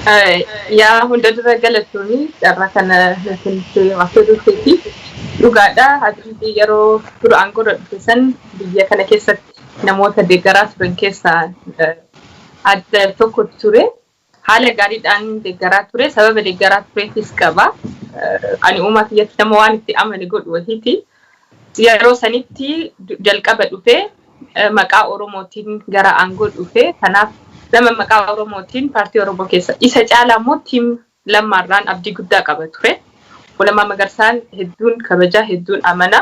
yaa hunda dura galatoomii carraa kana nuti affeeruufi dhugaadha hajji yeroo dura aangoo dhufesan biyya kana keessatti namoota deeggaraa turan keessaa adda tokko ture haala gaariidhaan deeggaraa ture sababa deeggaraa tureefis qaba ani uumaa kiyyatti nama waan itti amane godhu wahiiti yeroo sanitti jalqaba dhufee maqaa oromootiin gara aangoo dhufee kanaaf nama maqaa oromootiin paartii oromoo keessa isa caalaa immoo tiim lammaarraan abdii guddaa qaba ture Ulamaa Magarsaan hedduun kabajaa hedduun amana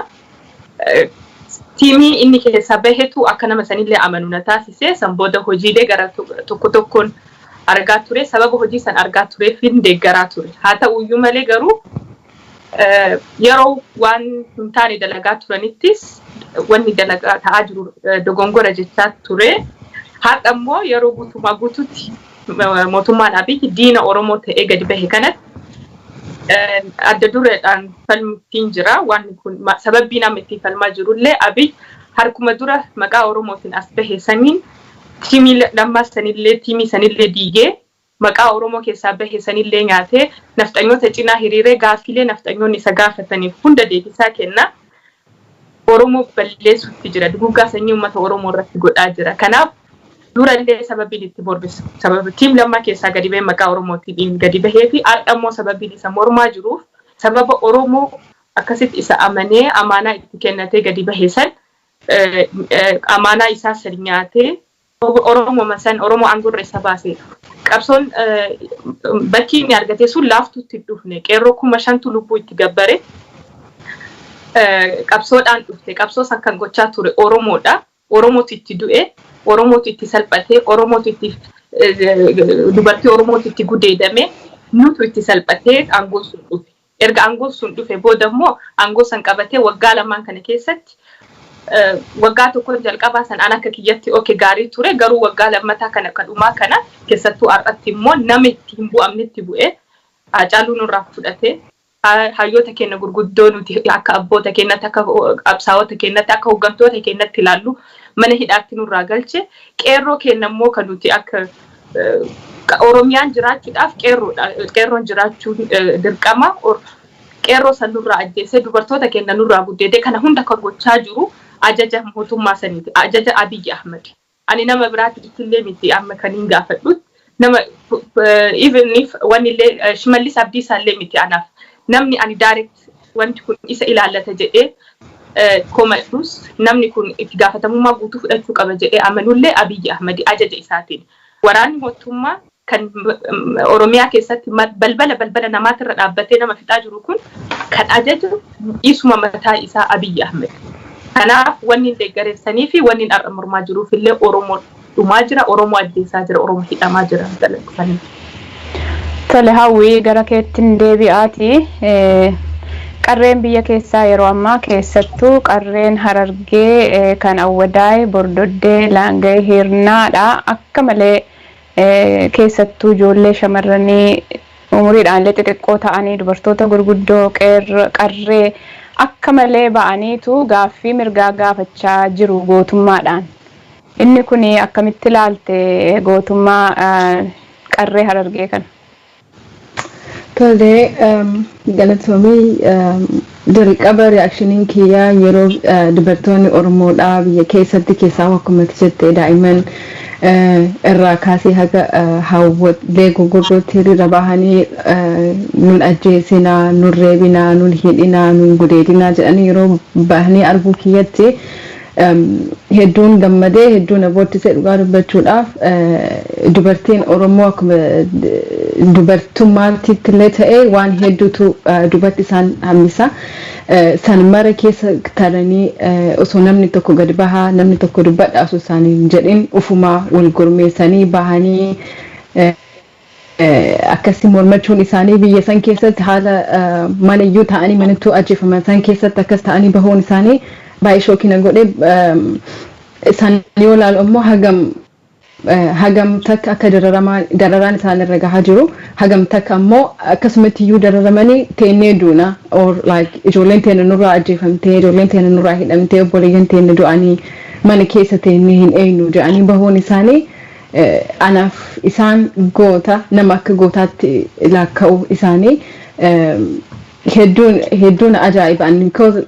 tiimii inni keessa bahetu akka nama sanillee amanu na taasise san booda hojiilee gara tokko tokkoon argaa ture sababa hojii san argaa tureef hin deeggaraa ture haa ta'uyyuu malee garuu yeroo waan hin taane dalagaa turanittis wanni dalagaa ta'aa jiru dogongora jechaa ture haadha immoo yeroo guutumaa guututti mootummaan Abiy diina Oromoo ta'ee gadi bahe kanatti adda dureedhaan falmittiin jira waan kun sababbiin amma itti falmaa jirullee Abiy harkuma dura maqaa Oromootiin as bahe saniin tiimii lammaa sanillee tiimii sanillee diigee maqaa Oromoo keessaa bahe sanillee nyaatee nafxanyoota cinaa hiriiree gaaffilee nafxanyoonni isa gaafataniif hunda deebisaa kenna Oromoo balleessuutti jira duguuggaa sanyii uummata Oromoo irratti godhaa jira kanaaf durallee sababiin itti borbisu sababa tiim lammaa keessaa gadi bahee maqaa Oromootiin gadi bahee fi aadhammoo sababiin isa mormaa jiruuf sababa Oromoo akkasitti isa amanee amaanaa itti kennatee gadi bahee san amaanaa isaa san nyaatee Oromoo masan Oromoo aangorra isa baasee qabsoon bakki inni argate sun laaftuutti dhufne qeerroo 5,000 lubbuu itti gabbare qabsoodhaan dhufte qabsoo san kan gochaa ture Oromoodha Oromootu itti du'e Oromootu itti salphatee Oromootu itti dubartii Oromootu itti gudeedame nutu itti salphatee aangoo sun dhufe erga aangoo sun dhufe booda immoo aangoo san qabatee waggaa lamaan kana keessatti waggaa tokko jalqabaa san an akka kiyyatti okay gaarii ture garuu waggaa lammataa kana kadhumaa kana keessattuu har'atti immoo nama itti hin bu'amnetti bu'e Haacaaluu nurraa fudhatee hayyoota keenya gurguddoo nuti akka abboota keenyatti akka qabsaa'ota keenyatti akka hoggantoota keenyatti ilaallu mana hidhaatti nurraa galche qeerroo keenya immoo kan nuti akka Oromiyaan jiraachuudhaaf qeerroon jiraachuu dirqama qeerroo san nurraa ajjeesee dubartoota keenya nurraa guddeedee kana hunda kan gochaa jiru ajaja mootummaa saniiti ajaja Abiy Ahmed ani nama biraatti illee miti amma kan hin gaafadhutti nama even if wanillee Shimallis Abdiisaa illee miti anaaf namni ani direct wanti kun isa ilaalata jedhee komadus namni kun itti gaafatamummaa guutuu fudhachuu qaba jedhee amanullee Abiy Ahmed ajaja isaatiin waraanni mootummaa kan Oromiyaa keessatti balbala namaatirra dhaabbatee nama fixaa jiru kun kan ajaju isuma mataa isaa Abiy Ahmed kanaaf wanni deeggareessanii fi wanni har'a mormaa jiruuf illee Oromoo dhumaa jira Oromoo addeessaa jira Oromoo hidhamaa jira dalagfanii tole hawwii gara keettiin deebi'aati qarreen biyya keessaa yeroo ammaa keessattuu qarreen Harargee kan Awwadaay Bordoddee Laangee Hirnaadha akka malee keessattuu ijoollee shamarranii umuriidhaan illee xixiqqoo ta'anii dubartoota gurguddoo qarree akka malee ba'aniitu gaaffii mirgaa gaafachaa jiru gootummaadhaan inni kun akkamitti ilaalte gootummaa qarree Harargee kana tole galatoomii jalqaba reakshiiniin kiyyaa yeroo dubartoonni Oromoodhaa biyya keessatti keessaa akkuma jettee daa'imman irraa kaasee haga hawwatlee gurguddootti hiriira bahanii nun ajjeesinaa nun reebinaa nun hidhinaa nun gudeedinaa jedhanii yeroo bahanii arguu kiyyatti hedduun gammadee hedduun abboottisee dhugaa dubbachuudhaaf dubartiin Oromoo akkuma dubartummaatti illee ta'ee waan hedduutu dubartii isaan hammisa san mara keessa taranii osoo namni tokko gad bahaa namni tokko dubbadhaa osoo isaanii jedhin ufumaa wal gurmeessanii bahanii akkasii mormachuun isaanii biyya san keessatti haala manayyuu ta'anii manattuu ajjeefaman san keessatti akkas ta'anii bahuun isaanii baay'ee shookina godhee san yoo ilaalu immoo hagam takka akka dararaan isaan irra gahaa jiru hagam takka immoo akkasumatti iyyuu dararamanii teennee duuna or like ijoolleen teenya nurraa ajjeefamtee ijoolleen teenya nurraa hidhamtee obboleeyyan teenya du'anii mana keessa teennee hin eenyu jedhanii bahuun isaanii anaaf isaan goota nama akka gootaatti laakka'u isaanii hedduun ajaa'ibaan because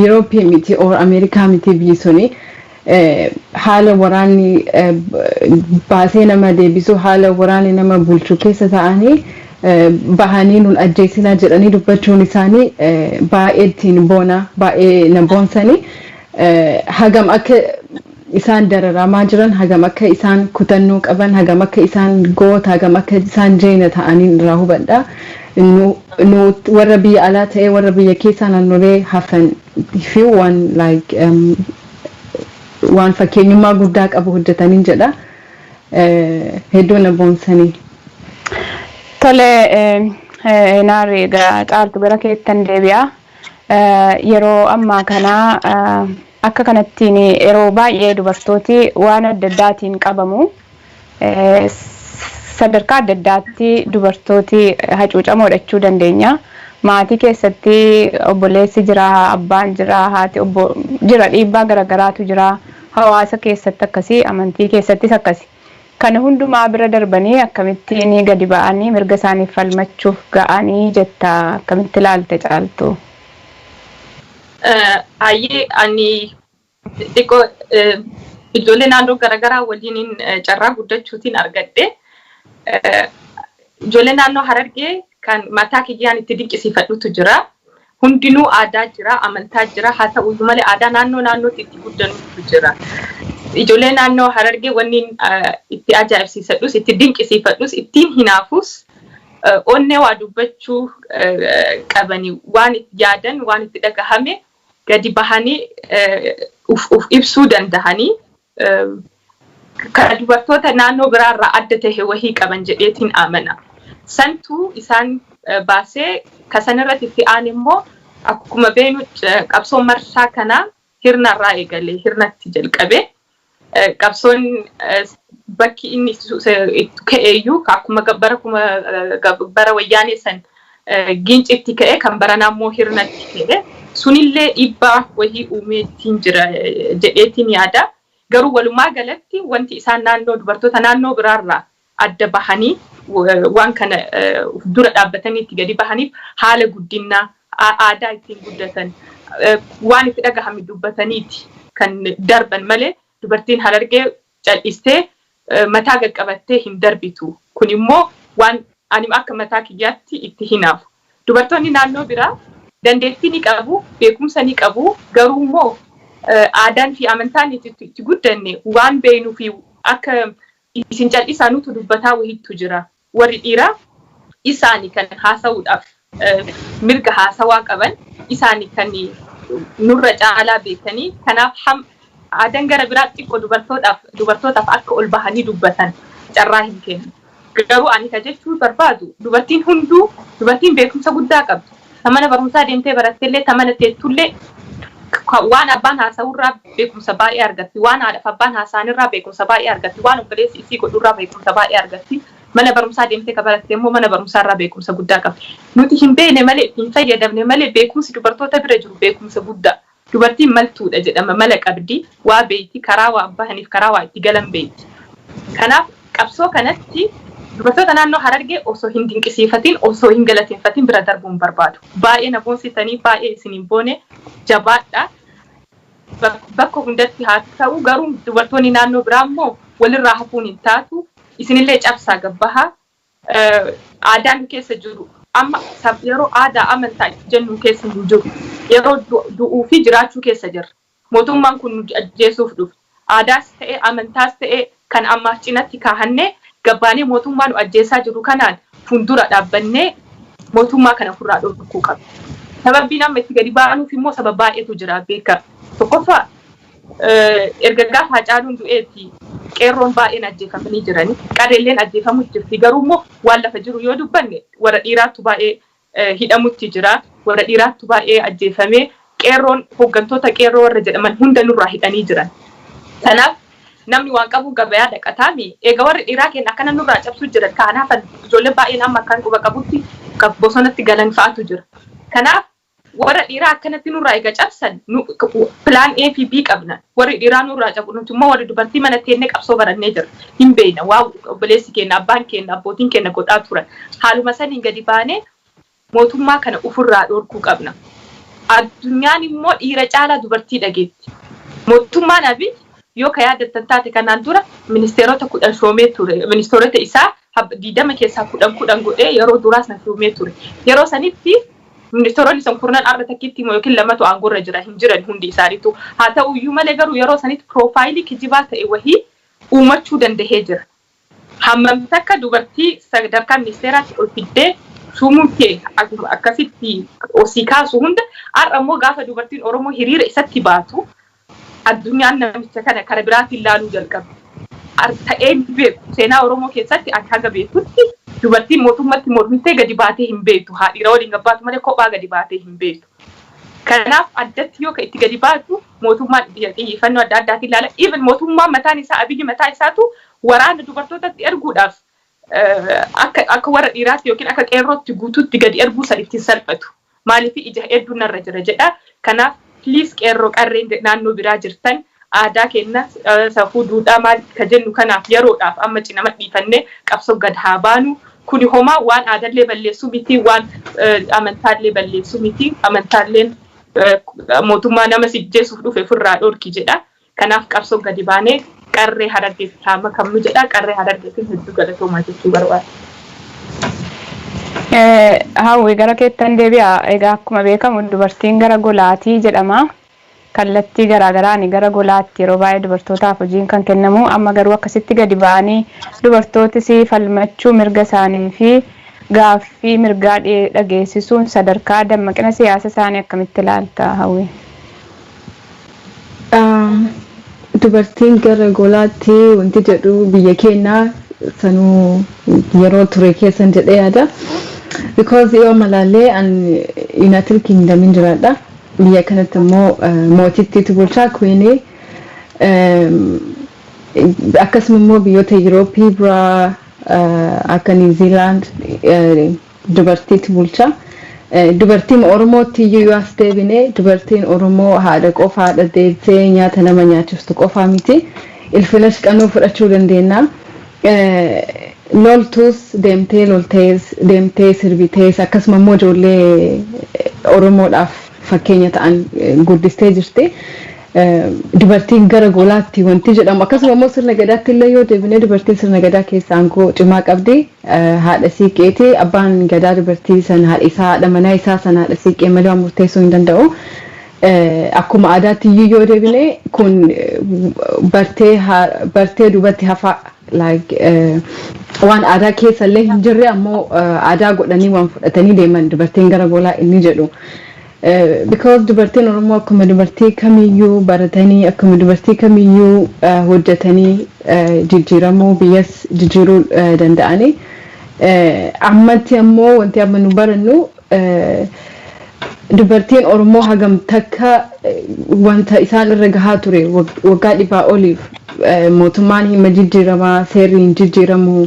Europe miti or Amerikaa miti biyyi suni haala waraanni baasee nama deebisu haala waraanni nama bulchu keessa ta'anii bahanii nun ajjeesinaa jedhanii dubbachuun isaanii baay'ee ittiin boona baay'ee na boonsanii hagam akka isaan dararamaa jiran hagam akka isaan kutannoo qaban hagam akka isaan goota hagam akka isaan jeena ta'anii irraa hubadha nu warra biyya alaa ta'ee warra biyya keessaa naannolee hafan fi waan fakkeenyummaa guddaa qabu hojjetanii jedha hedduu na boonsanii. Tole naari caaltu gara keettan deebi'a yeroo ammaa kana akka kanattiin yeroo baay'ee dubartooti waan adda addaatiin qabamu sadarkaa adda addaatti dubartooti hacuucamoo dhachuu dandeenya maatii keessatti obboleessi jira abbaan jira haati jira dhiibbaa garagaraatu jira hawaasa keessatti akkasii amantii keessattis akkasii kana hundumaa bira darbanii akkamittiin gadi ba'anii mirga isaaniif falmachuuf ga'anii jetta akkamitti ilaalte caaltu. Ayyee ani xiqqoo ijoollee naannoo garaagaraa waliin carraa guddachuutiin argadhe ijoollee naannoo Harargee kan mataa kiyyaan itti dinqisiifadhutu jira hundinuu aadaa jira amantaa jira haa ta'u malee aadaa naannootti itti guddanutu jira. Ijoollee naannoo Harargee wanni itti ajaa'ibsiisadhus itti dinqisiifadhus ittiin hinaafus onnee waa dubbachuu qabanii waan itti yaadan waan itti dhagahame gadi bahanii uf ibsuu dandahanii kan dubartoota naannoo biraarraa adda ta'e wahii qaban jedheetiin amana. Santuu isaan baasee kasanirratti itti aan immoo akkuma beenu qabsoo marsaa kanaa hirnarraa eegalee hirnatti jalqabe. Qabsoon bakki inni ka'eeyyuu akkuma bara wayyaanee san gincitti ka'e kan baranaa immoo hirnatti ka'e sunillee dhiibbaa wahii uumeetiin jira jedheetiin yaada. Garuu walumaa galatti wanti isaan dubartoota naannoo biraarraa adda bahanii waan kana dura dhaabbatanii itti gadi bahaniif haala guddinaa aadaa ittiin guddatan waan itti dhagahame dubbataniiti kan darban malee dubartiin Harargee cal'istee mataa qaqqabattee hin darbitu. Kun immoo waan ani akka mataa kiyyaatti itti hinaafu. Dubartoonni naannoo biraa dandeettii ni qabu, beekumsa ni qabu, garuu immoo aadaan fi amantaan itti guddanne waan beeknuu fi akka isin cal'isaanutu dubbataa wahiitu jira. Warri dhiiraa isaanii kan haasa'uudhaaf mirga haasawaa qaban isaanii kan nurra caalaa beekanii kanaaf aadaan gara biraatti xiqqoo dubartootaaf akka ol bahanii dubbatan carraa hin kennu. Garuu ani ka jechuu barbaadu dubartiin beekumsa guddaa qabdu. Mana barumsaa deemtee baratteellee mana teettullee waan abbaan haasa'urraa beekumsa baay'ee argatti. Waan haadhaaf abbaan haasa'anirraa beekumsa baay'ee argatti. Waan obboleessi isii godhurraa beekumsa baay'ee argatti. Mana barumsaa deemtee ka baratte immoo mana barumsaarraa beekumsa guddaa qabdi. Nuti hin beekne malee hin fayyadamne malee beekumsi dubartoota bira jiru beekumsa guddaa. Dubartiin maltuudha jedhama mala qabdi waa beeyti karaa waa bahaniif karaa waa itti galan beeyti. Kanaaf qabsoo kanatti dubartoota naannoo Harargee osoo hin dinqisiifatiin osoo hin galateeffatiin bira darbuun barbaadu. Baay'ee na boonsitanii baay'ee isiniin boone jabaadha. Bakka hundatti haa ta'u garuu dubartoonni naannoo biraa immoo walirraa hafuun hin taatu isinillee cabsaa gabbahaa aadaan keessa jiru. Amma yeroo aadaa amantaa jennu keessa jiru yeroo du'uu fi jiraachuu keessa jirra. Mootummaan kun nu ajjeesuuf dhufe. Aadaas ta'e amantaas ta'e kan ammaas cinatti kaahannee gabbaanee mootummaa nu ajjeesaa jiru kanaan fuuldura dhaabbannee mootummaa kana ofirraa dhorkuu qabna. Sababbiin amma itti gadi baanuuf immoo sababa baay'eetu jira beeka. Tokkoffaa erga gaafa Hacaaluun du'eetti qeerroon baay'een ajjeefamanii jirani. Qareelleen ajjeefamuu jirti. Garuu immoo waan lafa jiru yoo dubbanne warra dhiiraattu baay'ee hidhamutti jira. Warra dhiiraattu baay'ee ajjeefamee qeerroon hooggantoota qeerroo warra jedhaman hunda nurraa hidhanii jiran. Kanaaf namni waan qabu gabayaa dhaqataami. Egaa warri dhiiraa keenya akkana nurraa cabsuu jiran kanaaf ijoollee baay'een amma akkaan quba qabutti bosonatti galan fa'aatu jira. Kanaaf warra dhiiraa akkanatti nurraa eega cabsan plan A fi B qabna warri dhiiraa nurraa cabu nutummaa warri dubartii mana teennee qabsoo barannee jira hin beekna waa obboleessi keenya abbaan keenya abbootiin keenya godhaa turan haaluma saniin gadi baanee mootummaa kana ufurraa dhorkuu qabna addunyaan immoo dhiira caalaa dubartii dhageetti mootummaan Abiy yoo ka yaadattan taate kanaan dura ministeerota 10 shoomee ture ministeerota isaa 20 keessaa 10 godhee yeroo duraas na shoomee ture yeroo sanitti ministeeronni san kurnan arra takkitti yookiin lamatu aangorra jira hin jiran hundi isaaniitu haa ta'u iyyuu malee garuu yeroo sanitti piroofaayilii kijibaa ta'e wahii uumachuu dandahee jira hammam takka dubartii sadarkaa ministeeraatti ol fiddee sumuun kee akkasitti osii kaasu hunda har'a immoo gaafa dubartiin Oromoo hiriira isatti baatu addunyaan namicha kana kara biraatiin ilaaluu jalqaba ta'ee beeku seenaa Oromoo keessatti akka beekutti dubartiin mootummatti mormittee gadi baatee hin beektu haadhiira waliin gabbaatu malee kophaa gadi baatee hin beektu kanaaf addatti yoo ka itti gadi baatu mootummaan xiyyeeffannoo adda addaatiin ilaala even mootummaan mataan isaa Abiyyi mataa isaatu waraana dubartootatti erguudhaaf akka warra dhiiraatti yookiin akka qeerrootti guutuutti gadi erguu san ittiin salphatu maaliif ija hedduun narra jira jedha kanaaf please qeerroo qarreen naannoo biraa jirtan aadaa kenna safuu duudhaa maal ka jennu kanaaf yeroodhaaf amma cinama dhiifannee qabsoo gad haa baanu kuni homaa waan aadaallee balleessuu miti waan amantaallee balleessuu miti amantaalleen mootummaa nama sijjeessuuf dhufe ofirraa dhorki jedha kanaaf qabsoo gadi baanee qarree Harargeef taama kamnu jedha qarree Harargeetiin hedduu galatoomaa jechuu barbaada. Hawwi gara keettan deebi'a egaa akkuma beekamu dubartiin gara golaatii jedhama kallattii garaagaraan gara golaatti yeroo baay'ee dubartootaaf hojiin kan kennamu amma garuu akkasitti gadi ba'anii dubartootis falmachuu mirga isaanii fi gaaffii mirgaa dhageessisuun sadarkaa dammaqina siyaasa isaanii akkamitti ilaalta Hawwi? Dubartiin gara golaatti wanti jedhu biyya keenyaa sanuu yeroo ture keessan jedhee yaada. Because yoo malaalee an United Kingdom jiraadha. Biyya kanatti immoo mootittiitu bulchaa Queen akkasuma immoo biyyoota Yurooppii biraa akka New Zealand dubartiitu bulchaa. Dubartiin Oromootti yoo as deebine dubartiin Oromoo haadha qofa haadha deessee nyaata nama nyaachiftu qofa miti. Ilfilash qannoo fudhachuu dandeenya. Loltuus deemtee sirbitees akkasuma immoo ijoollee Oromoodhaaf fakkeenya ta'an guddistee jirti. Dubartiin gara golaatti wanti jedhamu akkasuma immoo sirna gadaatti illee yoo deebine dubartiin sirna gadaa keessaa aangoo cimaa qabdi. Haadha siiqqeeti abbaan gadaa dubartii sana haadha isaa haadha manaa isaa sana haadha siiqqee malee waan murteessuu hin danda'u. Akkuma aadaatti yoo deebine kun bartee duubatti hafa waan aadaa keessa illee hin jirre ammoo aadaa godhanii waan fudhatanii deeman dubartiin gara golaa inni jedhu. Because dubartiin Oromoo akkuma dubartii kamiyyuu baratanii akkuma dubartii kamiyyuu hojjetanii jijjiiramuu biyyas jijjiiruu danda'anii ammatti ammoo wanti amma nu barannu dubartiin Oromoo hagam takka wanta isaan irra gahaa ture waggaa 100 oliif mootummaan hima jijjiiramaa seerri hin jijjiiramu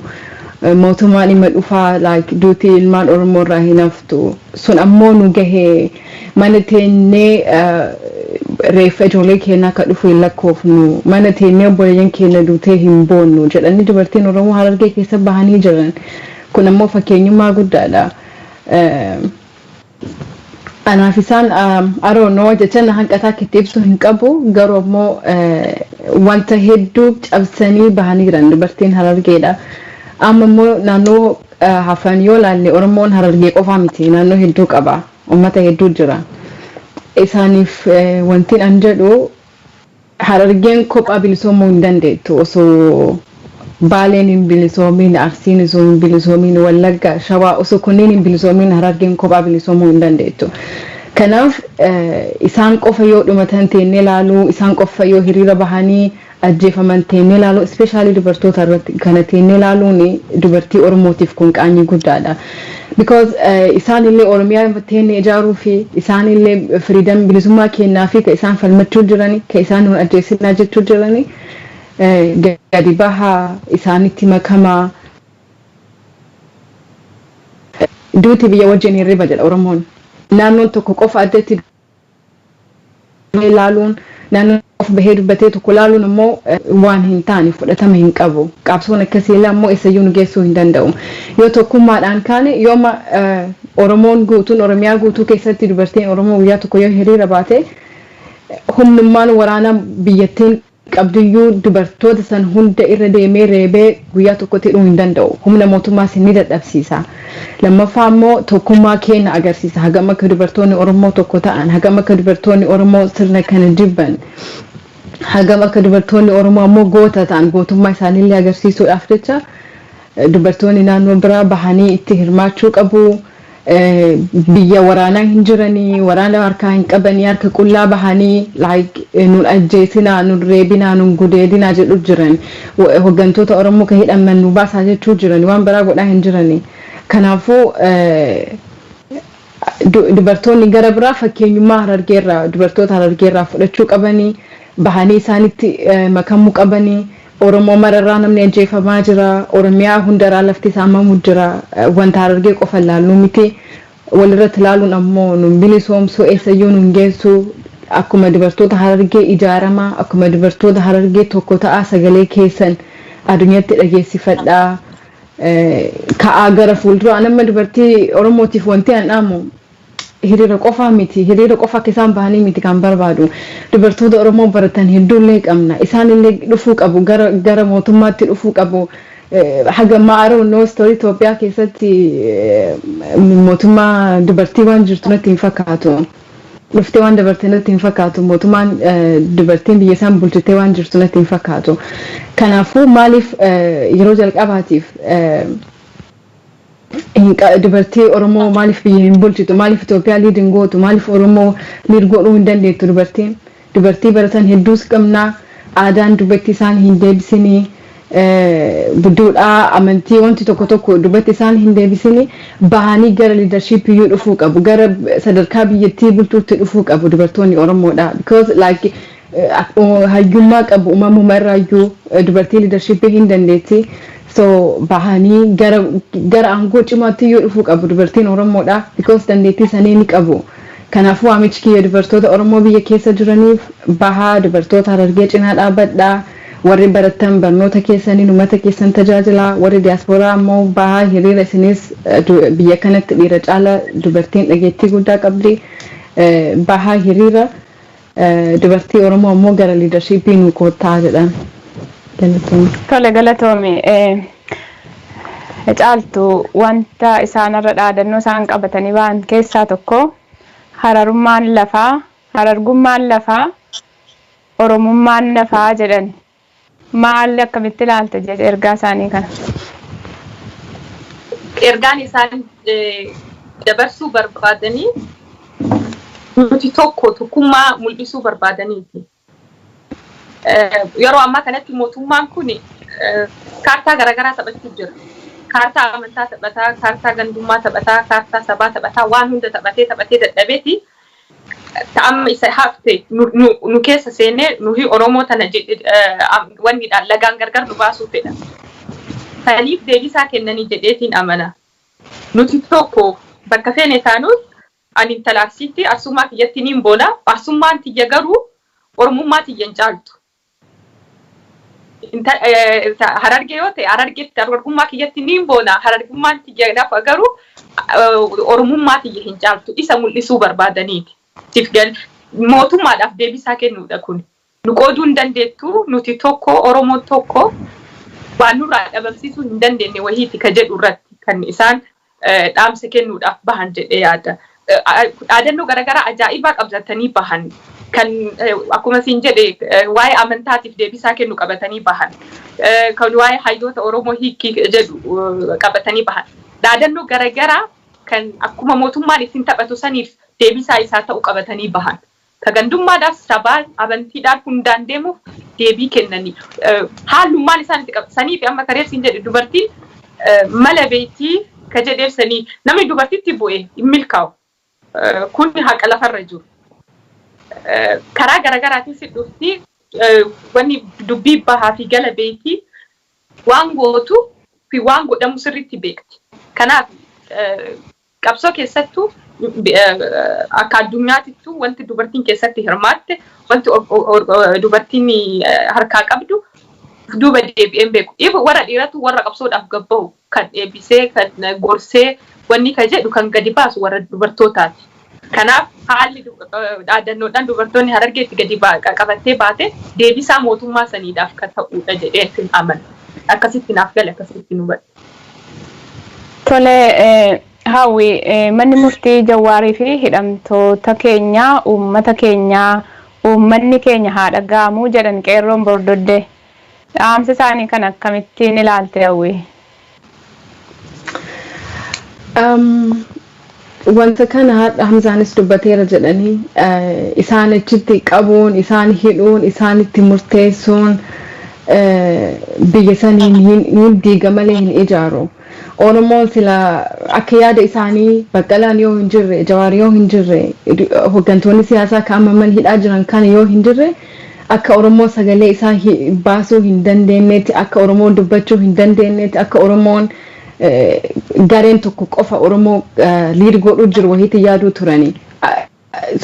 mootummaan hima dhufaa duutii ilmaan Oromoo irraa hin haftu sun ammoo nu gahee mana teennee reeffa ijoollee keenyaa akka dhufu hin lakkoofnu mana teennee obboleeyyan keenya duutee hin boonnu jedhanii dubartiin Oromoo Harargee keessa bahanii jiran kun ammoo fakkeenyummaa guddaadha. Anaaf isaan aroonoo jechaan hanqataa itti ibsu hin qabu garuu ammoo wanta hedduu cabsanii bahanii jiran dubartiin Harargeedha. Amma immoo naannoo hafan yoo laalle Oromoon Harargee qofaa miti naannoo hedduu qaba. Ummata hedduu jira. Isaaniif wantiin an jedhu Harargeen kophaa bilisoomuu hin dandeettu osoo Baaleen hin bilisoomin, Arsiin hin bilisoomin, Wallagga, Shawaa osoo kunneen hin bilisoomin Harargeen kophaa bilisoomuu hin dandeettu. Kanaaf isaan qofa yoo dhumatan teennee ilaaluu, isaan qofa yoo hiriira bahanii ajjeefaman teennee ilaaluu, especially dubartoota irratti kana teennee ilaaluun dubartii Oromootiif kun qaanii guddaadha. Because isaan illee Oromiyaa teennee ijaaruu fi isaan illee freedom bilisummaa kennaa fi ka isaan falmachuu jirani, ka isaan nun ajjeesinaa jechuu jirani. Gadi bahaa isaanitti makamaa duuti biyya wajjin hirriba jedha Oromoon. naannoon tokko qofa addatti ilaaluun naannoon qofa bahee dubbatee tokko ilaaluun immoo waan hin taane fudhatama hin qabu. Qabsoon akkasii illee immoo eessayyuu nu geessuu hin danda'u. Yoo tokkummaadhaan kaane yooma Oromoon guutuun Oromiyaa guutuu keessatti dubartiin Oromoo guyyaa tokko yoo hiriira baate humnummaan waraanaa biyyattiin qabdiyyuu dubartoota san hunda irra deemee reebee guyyaa tokkotti hidhuu hin danda'u. Humna mootummaas ni dadhabsiisa. Lammaffaa immoo tokkummaa keenya agarsiisa. Hagam akka dubartoonni Oromoo tokko ta'an, hagam akka dubartoonni Oromoo sirna kana jibban, hagam akka dubartoonni Oromoo ammoo goota ta'an gootummaa isaaniillee agarsiisuudhaaf jecha dubartoonni naannoo biraa bahanii itti hirmaachuu qabu. Biyya waraanaa hin jiranii, waraana harkaa hin qabanii, harka qullaa bahanii nun ajjeesinaa, nun reebinaa, nun gudeedinaa jedhu jiran. Hoggantoota Oromoo ka hidhaman nu baasaa jechuu jiran, waan biraa godhaa hin jiranii. Kanaafuu dubartoonni gara biraa fakkeenyummaa Harargeerraa, dubartoota Harargeerraa fudhachuu qabanii, bahanii isaanitti makamuu qabanii. Oromoo mararraa namni ajjeefamaa jira. Oromiyaa hundarraa lafti saamamu jira. Wanta Harargee qofa ilaallu miti. Walirratti ilaaluun ammoo nun bilisoomsuu eessayyuu nun geessu. Akkuma dubartoota Harargee ijaaramaa, akkuma dubartoota Harargee tokko ta'aa sagalee keessan addunyaatti dhageessifadhaa. Ka'aa gara fuulduraa nama dubartii Oromootiif wanti an dhaamu hiriira qofaa miti. Hiriira qofa akka isaan bahanii miti kan barbaadu. Dubartoota Oromoo baratan hedduullee qabna. Isaanillee dhufuu qabu. Gara mootummaatti dhufuu qabu. Haga maaroo noostorii Itoophiyaa keessatti mootummaa dubartii waan jirtu natti hin fakkaatu. Dhuftee waan dabartee natti hin fakkaatu. Mootummaan dubartiin biyya isaan bulchitee waan jirtu natti hin fakkaatu. Kanaafuu maaliif yeroo jalqabaatiif dubartii Oromoo maaliif biyya hin bulchitu, maaliif Itoophiyaa liid hin gootu, maaliif Oromoo liid godhuu hin dandeettu dubartiin. Dubartii baratan hedduus qabna. Aadaan dubartii isaan hin deebisinii. Duudhaa amantii wanti tokko tokko dubartii isaan hin deebisinii. Bahanii gara liidarshiipiyyuu dhufuu qabu. Gara sadarkaa biyyattii bulchuutti dhufuu qabu dubartoonni Oromoodha. Because like hayyummaa qabu uumamuma irraayyuu dubartii liidarshiipii hin dandeetti. So bahanii gara aangoo cimaatti yoo dhufuu qabu dubartiin Oromoodha. Because dandeettii sanii ni qabu. Kanaafuu waamichi kiyya dubartoota Oromoo biyya keessa jiraniif bahaa dubartoota Harargee cinaa dhaabbadhaa. Warri baratan barnoota keessanii uummata keessan tajaajilaa. Warri diyaasporaa ammoo bahaa hiriira isinis biyya kanatti dhiira caala dubartiin dhageettii guddaa qabdi. Bahaa hiriira dubartii Oromoo ammoo gara liidarshiipii nu koottaa jedhan. Tole galatoome. Caaltu wanta isaanirra dhaadannoo isaan qabatanii ba'an keessaa tokko hararummaan lafaa, harargummaan lafaa, Oromummaan lafaa jedhan. Maal akkamitti ilaalta jedhe ergaa isaanii kana? Ergaan isaan dabarsuu barbaadanii nuti tokkummaa mul'isuu barbaadaniiti. Yeroo ammaa kanatti mootummaan kun kaartaa garaagaraa taphachuu jira. Kaartaa amantaa taphataa, kaartaa gandummaa taphataa, kaartaa sabaa taphataa, waan hunda taphatee dadhabeeti. Ta'amma isa hafte nu keessa seenee nuyi Oromoo tana wanniidhaan lagaan gargar nu baasuu fedha. Saniif deebisaa kennanii jedheetiin amana. Nuti tokko bakka feene taanuus ani intalaksiitti arsummaa kiyyatti niin boona. Arsummaan tiyya garuu Oromummaa tiyyan caaltu. Harargee yoo ta'e Harargeetti Harargummaa kiyyatti niin boona. Harargummaan tiyya lafa garuu Oromummaa tiyya hin caaltu. Isa mul'isuu barbaadaniiti. Mootummaadhaaf deebisaa kennuudha kun. Nu qooduu hin dandeettu nuti tokko Oromoo tokko waan nurraa dhabamsiisuu hin dandeenye wahiiti ka jedhu irratti kan isaan dhaamsa kennuudhaaf bahan jedhee yaada. Dhaadannoo garaagaraa ajaa'ibaa qabsatanii bahan. Kan akkuma siin jedhe waa'ee amantaatiif deebisaa kennu qabatanii bahan. Kan waa'ee hayyoota Oromoo hiikii jedhu qabatanii bahan. Dhaadannoo garaagaraa kan akkuma mootummaan ittiin taphatu saniif deebisaa isaa ta'u qabatanii bahan. Ka gandummaadhaaf sabaa amantiidhaan hundaan deemuuf deebii kennanii. Haalummaan isaan itti qabsanii fi amma kareessiin jedhe dubartiin mala beektii ka jedheefsanii namni dubartiitti bu'e hin milkaa'u. Kun haqa lafarra jiru. Karaa garaagaraatiin dhufti wanni dubbii bahaa fi gala beektii waan gootu fi waan godhamu sirriitti beekti. Kanaaf qabsoo keessattuu akka addunyaatittuu wanti dubartiin keessatti hirmaatte wanti dubartiin harkaa qabdu duuba deebi'een beeku. Ifu warra dhiiratu warra qabsoodhaaf gabbaa'u kan eebbisee kan gorsee wanni ka jedhu kan gadi baasu warra dubartootaati. Kanaaf haalli dhaadannoodhaan dubartoonni Harargeetti gadi qabattee baate deebisaa mootummaa saniidhaaf kan ta'uudha jedhee ittiin amanu. Akkasitti naaf gale akkasitti nu badhe. Tole Hawwi manni murtii Jawaarii fi hidhamtoota keenya uummata keenya uummanni keenya haa dhaga'amuu jedhan qeerroon Bordoddee. Dhaamsa isaanii kan akkamittiin ilaalte Hawwi? Wanta kana Hamzaanis dubbateera jedhanii isaan achitti qabuun, isaan hidhuun, isaanitti murteessuun biyya saniin hin diiga malee hin ijaaru. Oromoon sila akka yaada isaanii Baqqalaan yoo hin jirre, Jawaar yoo hin jirre, hooggantoonni siyaasaa kan amman hidhaa jiran kana yoo hin jirre akka Oromoo sagalee isaa baasuu hin dandeenyetti, akka Oromoon dubbachuu hin dandeenyetti, akka Oromoon gareen tokko qofa Oromoo liid godhuu jiru wahiitti yaaduu turani.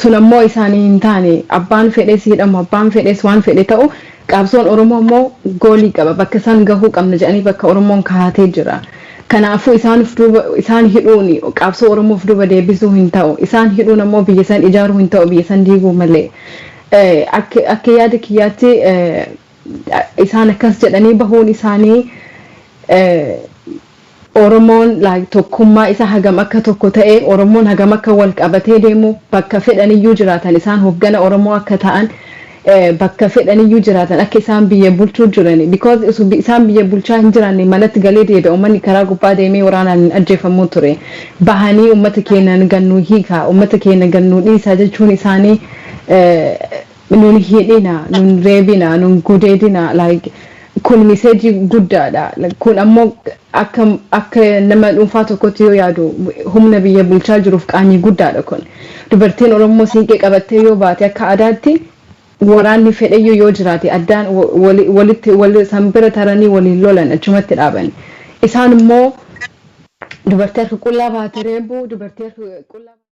Sun ammoo isaanii hin taane abbaan fedhes hidhamu, abbaan fedhes waan fedhe ta'u qabsoon Oromoo ammoo goolii qaba. Bakka isaan gahuu qabna jedhanii bakka Oromoon kaa'atee jira. Kanaafuu isaan hidhuun qabsoo Oromoof duuba deebisuu hin ta'u. Isaan hidhuun ammoo biyya san ijaaruu hin ta'u, biyya san diiguu malee. Akka yaada kiyyaatti isaan akkas jedhanii bahuun isaanii Oromoon tokkummaa isa hagam akka tokko ta'e, Oromoon hagam akka wal qabatee deemu bakka fedhaniyyuu jiraatan isaan hoggana Oromoo akka ta'an bakka fedhaniyyuu jiraatan akka isaan biyya bulchuu jiran. Because isaan biyya bulchaa hin jiranne manatti galee deebi'a uummanni karaa gubbaa deemee waraanaan ajjeefamuu ture. Bahanii uummata keenya gannuu hiikaa, uummata keenya gannuu dhiisaa jechuun isaanii nun hidhina, nun reebina, nun gudeedina. Kun miseejii guddaadha. Kun ammoo akka nama dhuunfaa tokkotti yoo yaadu humna biyya bulchaa jiruuf qaanii guddaadha kun. Dubartiin Oromoo siinqee qabattee yoo baate akka aadaatti waraanni fedhayyuu yoo jiraate addaan walitti san bira taranii waliin lolan achumatti dhaaban. Isaan immoo dubartii harka qullaa baate reebuu, dubartii harka qullaa